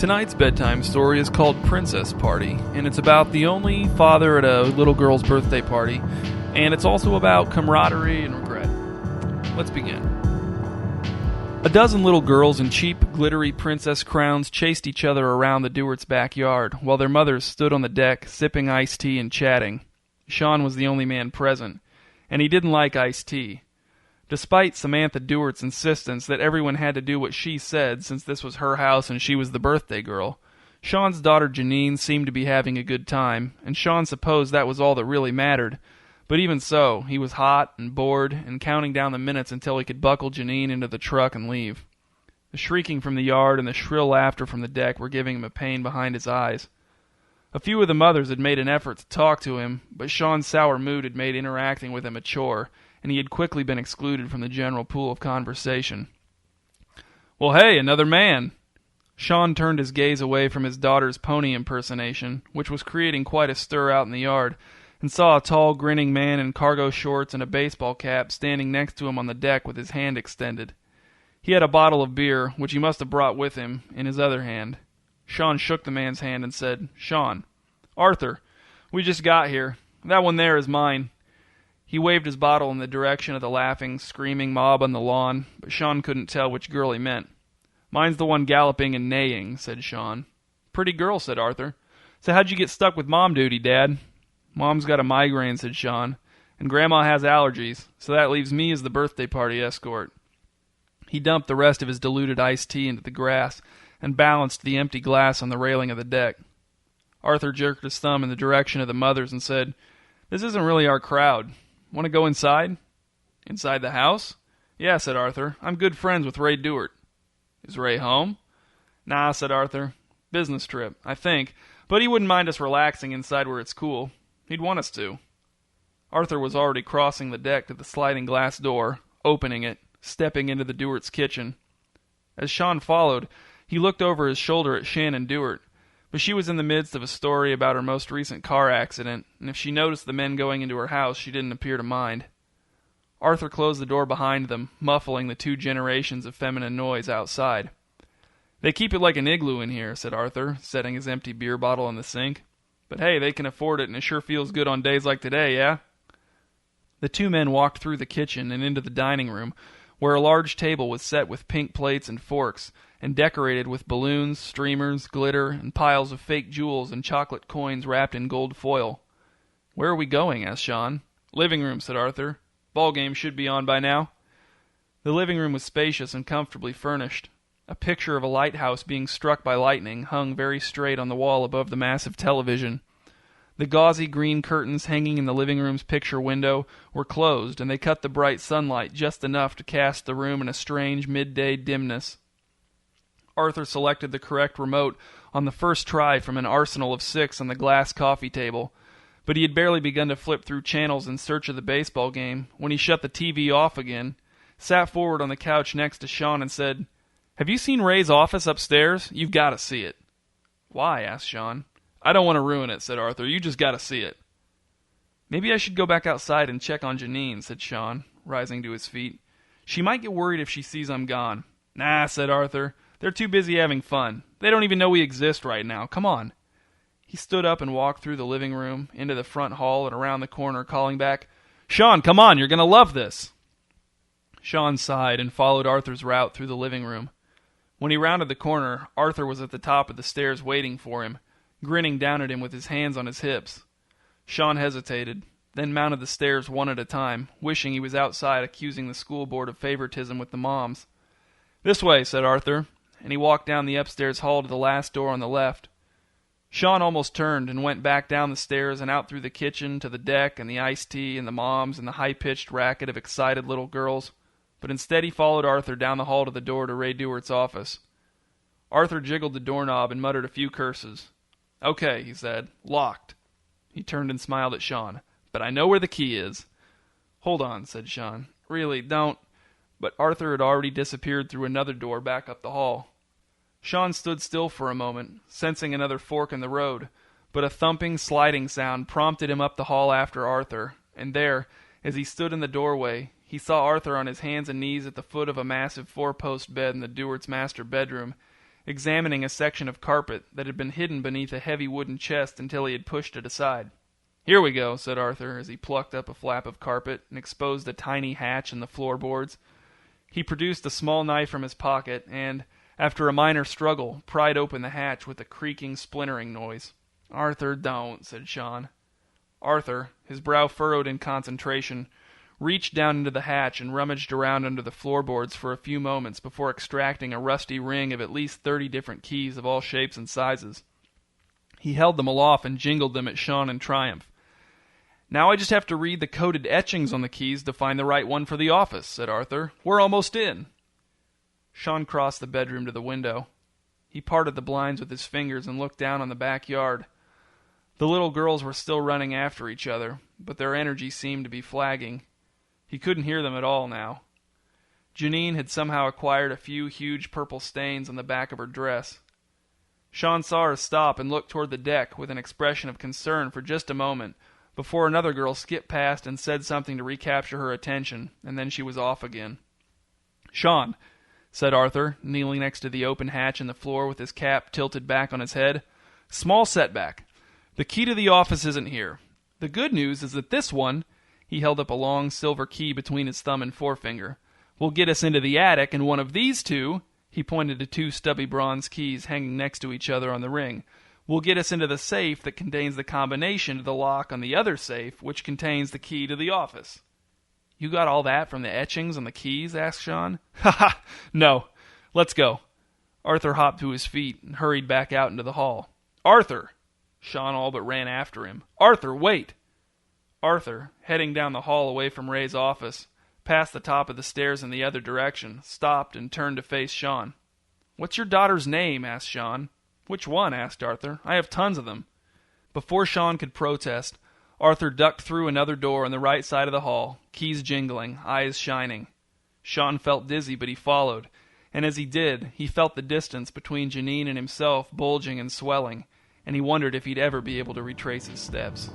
Tonight's bedtime story is called Princess Party, and it's about the only father at a little girl's birthday party, and it's also about camaraderie and regret. Let's begin. A dozen little girls in cheap, glittery princess crowns chased each other around the Dewarts' backyard, while their mothers stood on the deck, sipping iced tea and chatting. Shawn was the only man present, and he didn't like iced tea. Despite Samantha Dewart's insistence that everyone had to do what she said since this was her house and she was the birthday girl, Shawn's daughter Janine seemed to be having a good time, and Shawn supposed that was all that really mattered. But even so, he was hot and bored and counting down the minutes until he could buckle Janine into the truck and leave. The shrieking from the yard and the shrill laughter from the deck were giving him a pain behind his eyes. A few of the mothers had made an effort to talk to him, but Shawn's sour mood had made interacting with him a chore, and he had quickly been excluded from the general pool of conversation. "Well, hey, another man!" Shawn turned his gaze away from his daughter's pony impersonation, which was creating quite a stir out in the yard, and saw a tall, grinning man in cargo shorts and a baseball cap standing next to him on the deck with his hand extended. He had a bottle of beer, which he must have brought with him, in his other hand. Shawn shook the man's hand and said, "Shawn." "Arthur, we just got here. That one there is mine." He waved his bottle in the direction of the laughing, screaming mob on the lawn, but Shawn couldn't tell which girl he meant. "Mine's the one galloping and neighing," said Shawn. "Pretty girl," said Arthur. "So how'd you get stuck with mom duty, Dad?" "Mom's got a migraine," said Shawn, "and Grandma has allergies, so that leaves me as the birthday party escort." He dumped the rest of his diluted iced tea into the grass and balanced the empty glass on the railing of the deck. Arthur jerked his thumb in the direction of the mothers and said, "This isn't really our crowd. Want to go inside?" "Inside the house?" "Yeah," said Arthur. "I'm good friends with Ray Dewart." "Is Ray home?" "Nah," said Arthur. "Business trip, I think, but he wouldn't mind us relaxing inside where it's cool. He'd want us to." Arthur was already crossing the deck to the sliding glass door, opening it, stepping into the Dewarts' kitchen. As Shawn followed, he looked over his shoulder at Shannon Dewart, but she was in the midst of a story about her most recent car accident, and if she noticed the men going into her house, she didn't appear to mind. Arthur closed the door behind them, muffling the two generations of feminine noise outside. "They keep it like an igloo in here," said Arthur, setting his empty beer bottle in the sink. "But hey, they can afford it, and it sure feels good on days like today, yeah?" The two men walked through the kitchen and into the dining room, where a large table was set with pink plates and forks, and decorated with balloons, streamers, glitter, and piles of fake jewels and chocolate coins wrapped in gold foil. "Where are we going?" asked Shawn. "Living room," said Arthur. "Ball game should be on by now." The living room was spacious and comfortably furnished. A picture of a lighthouse being struck by lightning hung very straight on the wall above the massive television. The gauzy green curtains hanging in the living room's picture window were closed, and they cut the bright sunlight just enough to cast the room in a strange midday dimness. Arthur selected the correct remote on the first try from an arsenal of 6 on the glass coffee table, but he had barely begun to flip through channels in search of the baseball game when he shut the TV off again, sat forward on the couch next to Shawn and said, "Have you seen Ray's office upstairs? You've got to see it." "Why?" asked Shawn. "I don't want to ruin it," said Arthur. "You just got to see it." "Maybe I should go back outside and check on Janine," said Shawn, rising to his feet. "She might get worried if she sees I'm gone." "Nah," said Arthur. "They're too busy having fun. They don't even know we exist right now. Come on." He stood up and walked through the living room, into the front hall, and around the corner, calling back, "Shawn, come on, you're going to love this." Shawn sighed and followed Arthur's route through the living room. When he rounded the corner, Arthur was at the top of the stairs waiting for him, grinning down at him with his hands on his hips. Shawn hesitated, then mounted the stairs one at a time, wishing he was outside accusing the school board of favoritism with the moms. "This way," said Arthur, and he walked down the upstairs hall to the last door on the left. Shawn almost turned and went back down the stairs and out through the kitchen to the deck and the iced tea and the moms and the high-pitched racket of excited little girls, but instead he followed Arthur down the hall to the door to Ray Dewart's office. Arthur jiggled the doorknob and muttered a few curses. "Okay," he said. "Locked." He turned and smiled at Shawn. "But I know where the key is." "Hold on," said Shawn. "Really, don't—" But Arthur had already disappeared through another door back up the hall. Shawn stood still for a moment, sensing another fork in the road, but a thumping, sliding sound prompted him up the hall after Arthur, and there, as he stood in the doorway, he saw Arthur on his hands and knees at the foot of a massive 4-post bed in the Dewarts' master bedroom, examining a section of carpet that had been hidden beneath a heavy wooden chest until he had pushed it aside. "Here we go," said Arthur, as he plucked up a flap of carpet and exposed a tiny hatch in the floorboards. He produced a small knife from his pocket and, after a minor struggle, pried open the hatch with a creaking, splintering noise. "Arthur, don't," said Shawn. Arthur, his brow furrowed in concentration, reached down into the hatch and rummaged around under the floorboards for a few moments before extracting a rusty ring of at least 30 different keys of all shapes and sizes. He held them aloft and jingled them at Shawn in triumph. "Now I just have to read the coded etchings on the keys to find the right one for the office," said Arthur. "We're almost in." Shawn crossed the bedroom to the window. He parted the blinds with his fingers and looked down on the backyard. The little girls were still running after each other, but their energy seemed to be flagging. He couldn't hear them at all now. Janine had somehow acquired a few huge purple stains on the back of her dress. Shawn saw her stop and look toward the deck with an expression of concern for just a moment, before another girl skipped past and said something to recapture her attention, and then she was off again. "Shawn," said Arthur, kneeling next to the open hatch in the floor with his cap tilted back on his head. "Small setback. The key to the office isn't here. The good news is that this one," he held up a long silver key between his thumb and forefinger, "will get us into the attic, and one of these two," he pointed to two stubby bronze keys hanging next to each other on the ring, "will get us into the safe that contains the combination to the lock on the other safe, which contains the key to the office." "You got all that from the etchings on the keys?" asked Shawn. "Ha ha! No. Let's go." Arthur hopped to his feet and hurried back out into the hall. "Arthur!" Shawn all but ran after him. "Arthur, wait!" Arthur, heading down the hall away from Ray's office, past the top of the stairs in the other direction, stopped and turned to face Shawn. "What's your daughter's name?" asked Shawn. "Which one?" asked Arthur. "I have tons of them." Before Shawn could protest, Arthur ducked through another door on the right side of the hall, keys jingling, eyes shining. Shawn felt dizzy, but he followed, and as he did, he felt the distance between Janine and himself bulging and swelling, and he wondered if he'd ever be able to retrace his steps.